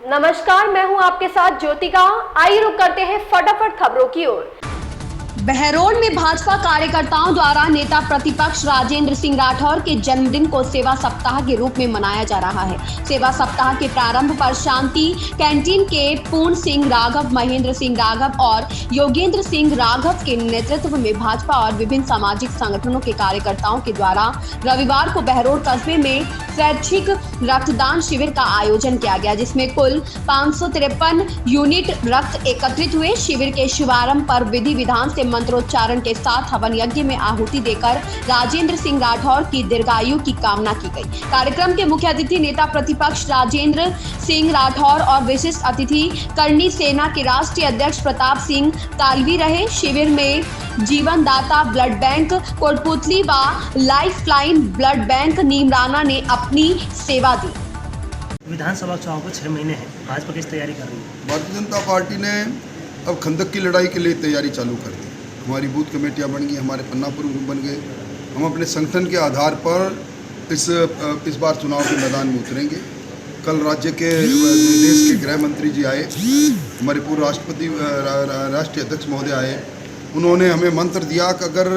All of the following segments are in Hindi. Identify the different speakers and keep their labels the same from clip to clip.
Speaker 1: नमस्कार, मैं हूं आपके साथ ज्योतिका। आइए रुक करते हैं फटाफट खबरों की ओर।
Speaker 2: बहरौल में भाजपा कार्यकर्ताओं द्वारा नेता प्रतिपक्ष राजेंद्र सिंह राठौर के जन्मदिन को सेवा सप्ताह के रूप में मनाया जा रहा है। सेवा सप्ताह के प्रारंभ पर शांति कैंटीन के पूर्ण सिंह राघव, महेंद्र सिंह राघव और योगेंद्र सिंह राघव के नेतृत्व में भाजपा और विभिन्न सामाजिक संगठनों के कार्यकर्ताओं के द्वारा रविवार को बहरौल कस्बे में स्वैच्छिक रक्तदान शिविर का आयोजन किया गया, जिसमें कुल 553 यूनिट रक्त एकत्रित हुए। शिविर के शुभारंभ पर विधि विधान से मंत्रोच्चारण के साथ हवन यज्ञ में आहुति देकर राजेंद्र सिंह राठौर की दीर्घायु की कामना की गई। कार्यक्रम के मुख्य अतिथि नेता प्रतिपक्ष राजेंद्र सिंह राठौर और विशिष्ट अतिथि करनी सेना के राष्ट्रीय अध्यक्ष प्रताप सिंह तालवी रहे। शिविर में जीवनदाता ब्लड बैंक, कोटपुतली व लाइफलाइन ब्लड बैंक नीमराना ने अपनी सेवा दी।
Speaker 3: विधानसभा चुनाव को 6 महीने हैं, भाजपा किस तैयारी कर रही है?
Speaker 4: भारतीय जनता पार्टी ने अब खंदक की लड़ाई के लिए तैयारी चालू कर दी। हमारी बूथ कमेटियां बन गई, हमारे पन्नापुर ग्रुप बन गए। हम अपने संगठन के आधार पर इस बार चुनाव के मैदान में उतरेंगे। कल राज्य के देश के गृह मंत्री जी आए, हमारे पूर्व राष्ट्रीय अध्यक्ष महोदय आए। उन्होंने हमें मंत्र दिया कि अगर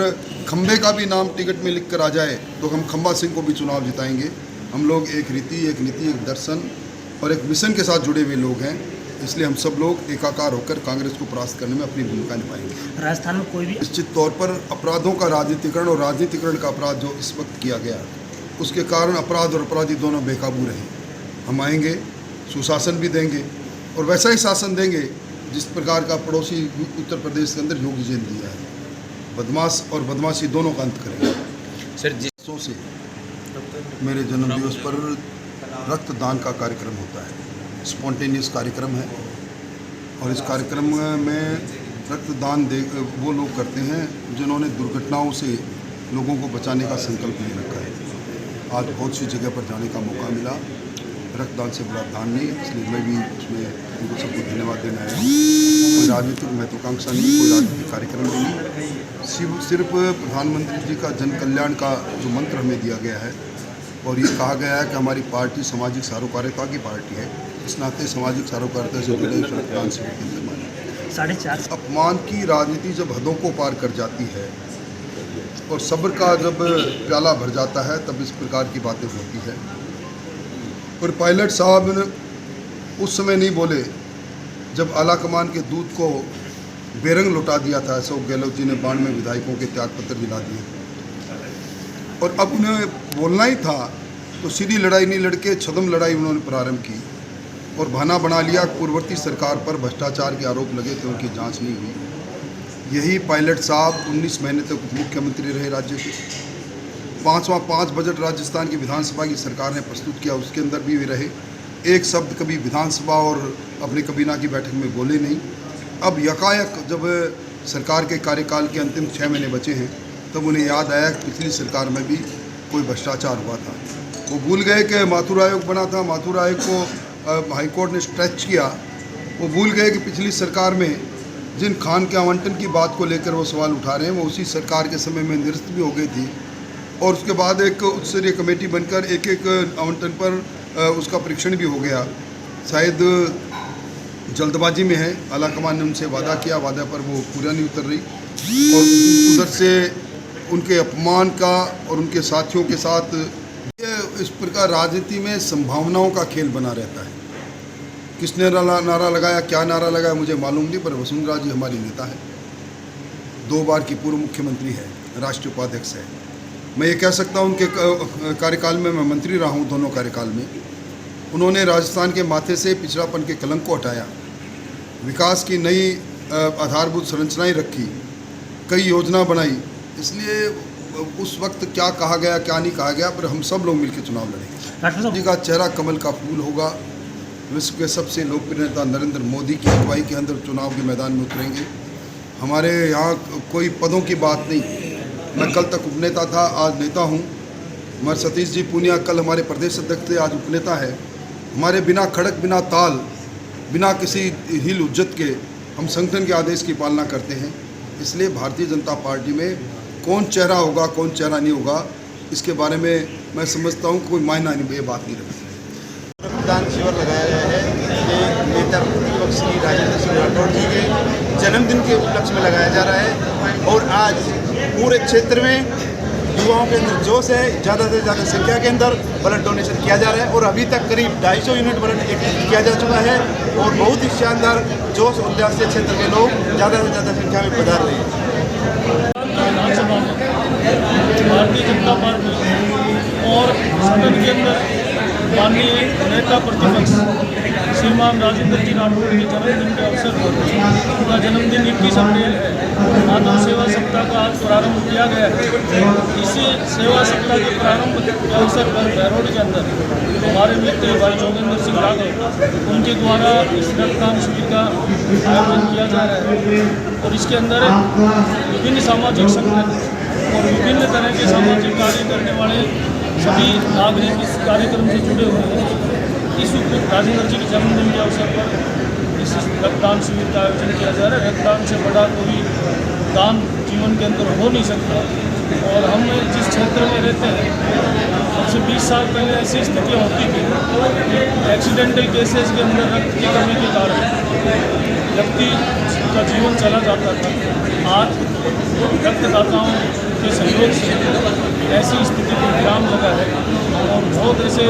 Speaker 4: खंबे का भी नाम टिकट में लिख कर आ जाए तो हम खंबा सिंह को भी चुनाव जिताएंगे। हम लोग एक रीति, एक नीति, एक दर्शन और एक मिशन के साथ जुड़े हुए लोग हैं, इसलिए हम सब लोग एकाकार होकर कांग्रेस को परास्त करने में अपनी भूमिका निभाएंगे।
Speaker 3: राजस्थान में कोई भी
Speaker 4: निश्चित तौर पर अपराधों का राजनीतिकरण और राजनीतिकरण का अपराध जो इस वक्त किया गया, उसके कारण अपराध और अपराधी दोनों बेकाबू रहे। हम आएंगे, सुशासन भी देंगे और वैसा ही शासन देंगे जिस प्रकार का पड़ोसी उत्तर प्रदेश के अंदर योगी जी ने दिया है। बदमाश और बदमाशी दोनों का अंत करेंगे।
Speaker 5: सर,
Speaker 4: जिसों से मेरे जन्मदिवस पर रक्तदान का कार्यक्रम होता है, स्पॉन्टेनियस कार्यक्रम है और इस कार्यक्रम में रक्तदान वो लोग करते हैं जिन्होंने दुर्घटनाओं से लोगों को बचाने का संकल्प ले रखा है। आज बहुत सी जगह पर जाने का मौका मिला, रक्तदान से बड़ा दान नहीं, इसलिए मैं भी उसमें उनको सबको धन्यवाद देना आया हूँ। कोई राजनीतिक महत्वाकांक्षा नहीं, कोई राजनीतिक कार्यक्रम नहीं, सिर्फ प्रधानमंत्री जी का जन कल्याण का जो मंत्र हमें दिया गया है और ये कहा गया है कि हमारी पार्टी सामाजिक सारोकारिता की पार्टी है, इस नाते सामाजिक सारोकारिता से जुड़े रक्तदान शिविर के अंतर्गत
Speaker 3: 4.5
Speaker 4: अपमान की राजनीति जब हदों को पार कर जाती है और सब्र का जब प्याला भर जाता है तब इस प्रकार की बातें होती है। और पायलट साहब ने उस समय नहीं बोले जब आलाकमान के दूत को बेरंग लौटा दिया था। अशोक गहलोत जी ने 92 विधायकों के त्यागपत्र दिला दिए और अब उन्हें बोलना ही था तो सीधी लड़ाई नहीं लड़के छदम लड़ाई उन्होंने प्रारंभ की और बहाना बना लिया। पूर्ववर्ती सरकार पर भ्रष्टाचार के आरोप लगे थे, उनकी जांच नहीं हुई। यही पायलट साहब 19 महीने तक उप मुख्यमंत्री रहे राज्य के। 5 बजट राजस्थान की विधानसभा की सरकार ने प्रस्तुत किया, उसके अंदर भी वे रहे। एक शब्द कभी विधानसभा और अपनी कबीना की बैठक में बोले नहीं। अब यकायक जब सरकार के कार्यकाल के अंतिम 6 महीने बचे हैं तब उन्हें याद आया कि पिछली सरकार में भी कोई भ्रष्टाचार हुआ था। वो भूल गए कि माथुर आयोग बना था, माथुर आयोग को हाईकोर्ट ने स्ट्रेच किया। वो भूल गए कि पिछली सरकार में जिन खान के आवंटन की बात को लेकर वो सवाल उठा रहे हैं वो उसी सरकार के समय में निरस्त भी हो गई थी और उसके बाद एक उच्च स्तरीय कमेटी बनकर एक आवंटन पर उसका परीक्षण भी हो गया। शायद जल्दबाजी में है, आलाकमान ने उनसे वादा किया, वादा पर वो पूरा नहीं उतर रही और उधर से उनके अपमान का और उनके साथियों के साथ ये इस प्रकार राजनीति में संभावनाओं का खेल बना रहता है। किसने नारा लगाया, क्या नारा लगाया मुझे मालूम नहीं, पर वसुंधरा जी हमारी नेता है, 2 बार की पूर्व मुख्यमंत्री है, राष्ट्रीय उपाध्यक्ष है। मैं ये कह सकता हूँ उनके कार्यकाल में मैं मंत्री रहा हूँ, दोनों कार्यकाल में उन्होंने राजस्थान के माथे से पिछड़ापन के कलंक को हटाया, विकास की नई आधारभूत संरचनाएं रखी, कई योजना बनाई। इसलिए उस वक्त क्या कहा गया क्या नहीं कहा गया, पर हम सब लोग मिलकर चुनाव लड़ेंगे। जी का चेहरा कमल का फूल होगा। विश्व के सबसे लोकप्रिय नेता नरेंद्र मोदी की अगुवाई के अंदर चुनाव के मैदान में उतरेंगे। हमारे यहाँ कोई पदों की बात नहीं, मैं कल तक उपनेता था, आज नेता हूँ। हमारे सतीश जी पूनिया कल हमारे प्रदेश अध्यक्ष थे, आज उपनेता है। हमारे बिना खड़क, बिना ताल, बिना किसी हिल उज्जत के हम संगठन के आदेश की पालना करते हैं। इसलिए भारतीय जनता पार्टी में कौन चेहरा होगा कौन चेहरा नहीं होगा इसके बारे में मैं समझता हूँ कोई मायना नहीं, ये बात नहीं रखती।
Speaker 5: रक्तदान शिविर लगाया गया है। नेता प्रतिपक्ष श्री राजेंद्र सिंह राठौड़ जी के जन्मदिन के उपलक्ष्य में लगाया जा रहा है। और आज पूरे क्षेत्र में युवाओं के अंदर जोश है, ज़्यादा से ज़्यादा संख्या के अंदर ब्लड डोनेशन किया जा रहा है और अभी तक करीब 250 यूनिट ब्लड एकत्रित किया जा चुका है और बहुत ही शानदार जोश उल्लास से क्षेत्र के लोग ज़्यादा से ज़्यादा संख्या में पधार रहे हैं।
Speaker 6: विधानसभा में भारतीय जनता पार्टी और सदन के अंदर माननीय नेता प्रतिपक्ष श्रीमान राजेंद्र जी राठौड़ के जन्मदिन के अवसर पर, उनका जन्मदिन 21 अप्रैल है, मानव सेवा सप्ताह का आज प्रारंभ किया गया है। इसी सेवा सप्ताह के प्रारंभ के अवसर पर बहरोड के अंदर हमारे मित्र भाई जोगेंद्र सिंह राठौड़ उनके द्वारा इस रक्तदान शिविर का आयोजन किया जा रहा है और इसके अंदर विभिन्न सामाजिक संगठन और विभिन्न तरह के सामाजिक कार्य करने वाले सभी नागरिक इस कार्यक्रम से जुड़े हुए हैं। इस राजेंद्र जी के जन्मदिन के अवसर पर इस रक्तदान शिविर का आयोजन किया जा रहा है। रक्तदान से बड़ा कोई दान जीवन के अंदर हो नहीं सकता और हम जिस क्षेत्र में रहते हैं सबसे 20 साल पहले ऐसी स्थितियाँ होती थी, एक्सीडेंटल केसेस के अंदर रक्त की कमी के कारण व्यक्ति का जीवन चला जाता था। आज रक्तदाताओं के सहयोग से ऐसी स्थिति को विराम लगा है और बहुत ऐसे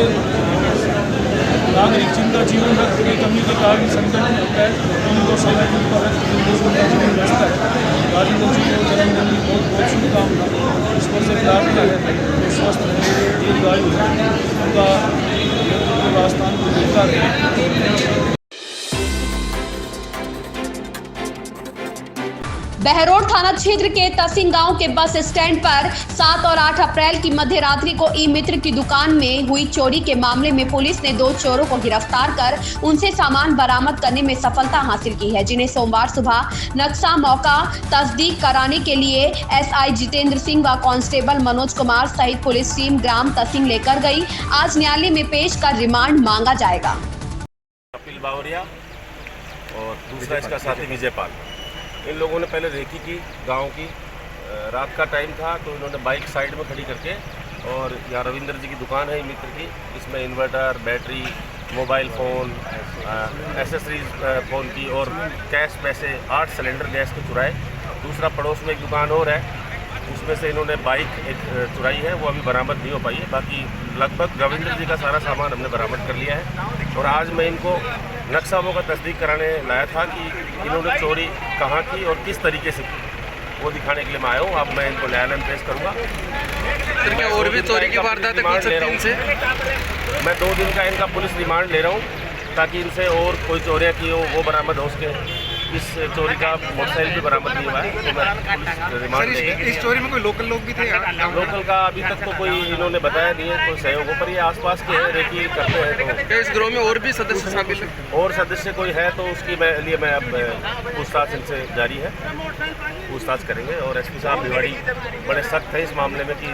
Speaker 6: नागरिक जिनका जीवन रक्त की कमी के कारण संकट में होता है, उनको समय पर रक्त का जीवन बचता है। राजेंद्र जी को जन्मदिन की बहुत बहुत शुभकामना। ईश्वर से प्रार्थना है तो स्वस्थ रहे, दीर्घायु है, उनका राजस्थान को मिलता रहे।
Speaker 2: बहरोड थाना क्षेत्र के तसिंग गांव के बस स्टैंड पर 7 और 8 अप्रैल की मध्य रात्रि को ई मित्र की दुकान में हुई चोरी के मामले में पुलिस ने 2 चोरों को गिरफ्तार कर उनसे सामान बरामद करने में सफलता हासिल की है, जिन्हें सोमवार सुबह नक्शा मौका तस्दीक कराने के लिए एसआई जितेंद्र सिंह व कांस्टेबल मनोज कुमार सहित पुलिस टीम ग्राम तसिंग लेकर गई। आज न्यायालय में पेश कर रिमांड मांगा जाएगा।
Speaker 7: कपिल बावरिया और दूसरा इसका साथी विजयपाल, इन लोगों ने पहले रेकी की गांव की, रात का टाइम था तो इन्होंने बाइक साइड में खड़ी करके और यहाँ रविंद्र जी की दुकान है मित्र की, इसमें inverter, battery, mobile phone, accessories phone की और कैश पैसे 8 सिलेंडर गैस के चुराए। दूसरा पड़ोस में एक दुकान और है, उसमें से इन्होंने बाइक एक चुराई है, वो अभी बरामद नहीं हो पाई है। बाकी लगभग रविंद्र जी का सारा सामान हमने बरामद कर लिया है और आज मैं इनको नक्शाओं का तस्दीक कराने लाया था कि इन्होंने चोरी कहाँ की और किस तरीके से की, वो दिखाने के लिए मैं आया हूँ। अब मैं इनको न्यायालय में पेश करूँगा।
Speaker 8: सर क्या और भी चोरी की वारदात है कुछ दिन से?
Speaker 7: मैं 2 दिन का इनका पुलिस रिमांड ले रहा हूँ ताकि इनसे और कोई चोरियाँ की हो वो बरामद हो सके। इस चोरी का मोटरसाइकिल भी बरामद नहीं हुआ है तो मैं पुलिस रिमांड लेंगे।
Speaker 8: इस चोरी में कोई लोकल लोग भी थे?
Speaker 7: लोकल का अभी तक तो कोई इन्होंने बताया नहीं है, कोई सहयोगों पर ये आसपास के हैं, रेकी करते हैं। तो
Speaker 8: क्या इस गिरोह में और भी सदस्य शामिल हैं?
Speaker 7: और सदस्य कोई है तो उसकी लिए मैं अब पूछताछ इनसे जारी है, पूछताछ करेंगे। और एसपी साहब भिवाड़ी बड़े सख्त हैं इस मामले में कि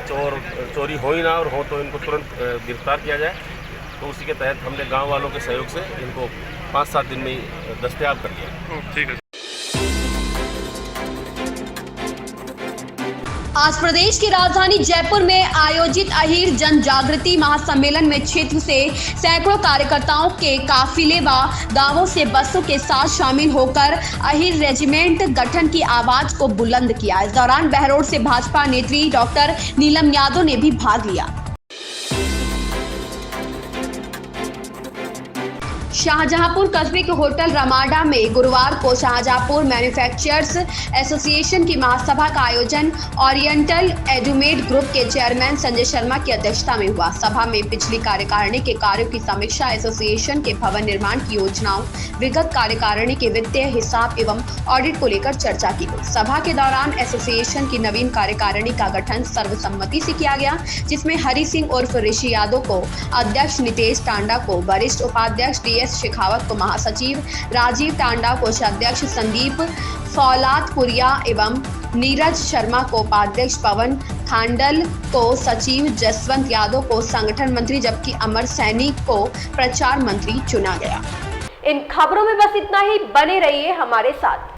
Speaker 7: चोरी हो ही ना और हो तो इनको तुरंत गिरफ्तार किया जाए। तो उसी के तहत हमने गांव वालों के सहयोग से इनको 5-7 दिन में ही दस्तयाब कर दिया।
Speaker 8: ठीक है।
Speaker 2: आज प्रदेश की राजधानी जयपुर में आयोजित अहीर जन जागृति महासम्मेलन में क्षेत्र से सैकड़ों कार्यकर्ताओं के काफिले व गांवों से बसों के साथ शामिल होकर अहीर रेजिमेंट गठन की आवाज को बुलंद किया। इस दौरान बहरोड से भाजपा नेत्री डॉक्टर नीलम यादव ने भी भाग लिया। शाहजहांपुर कस्बे के होटल रमाडा में गुरुवार को शाहजहांपुर मैन्युफैक्चरर्स एसोसिएशन की महासभा का आयोजन ओरिएंटल एडुमेड ग्रुप के चेयरमैन संजय शर्मा की अध्यक्षता में हुआ। सभा में पिछली कार्यकारिणी के कार्यों की समीक्षा, एसोसिएशन के भवन निर्माण की योजनाओं, विगत कार्यकारिणी के वित्तीय हिसाब एवं ऑडिट को लेकर चर्चा की गई। सभा के दौरान एसोसिएशन की नवीन कार्यकारिणी का गठन सर्वसम्मति से किया गया, जिसमें हरि सिंह उर्फ ऋषि यादव को अध्यक्ष, नितेश टांडा को वरिष्ठ उपाध्यक्ष, DS शेखावत को महासचिव, राजीव टांडा को अध्यक्ष, संदीप फौलादपुरिया एवं नीरज शर्मा को उपाध्यक्ष, पवन खांडल को सचिव, जसवंत यादव को संगठन मंत्री जबकि अमर सैनी को प्रचार मंत्री चुना गया।
Speaker 1: इन खबरों में बस इतना ही। बने रहिए हमारे साथ।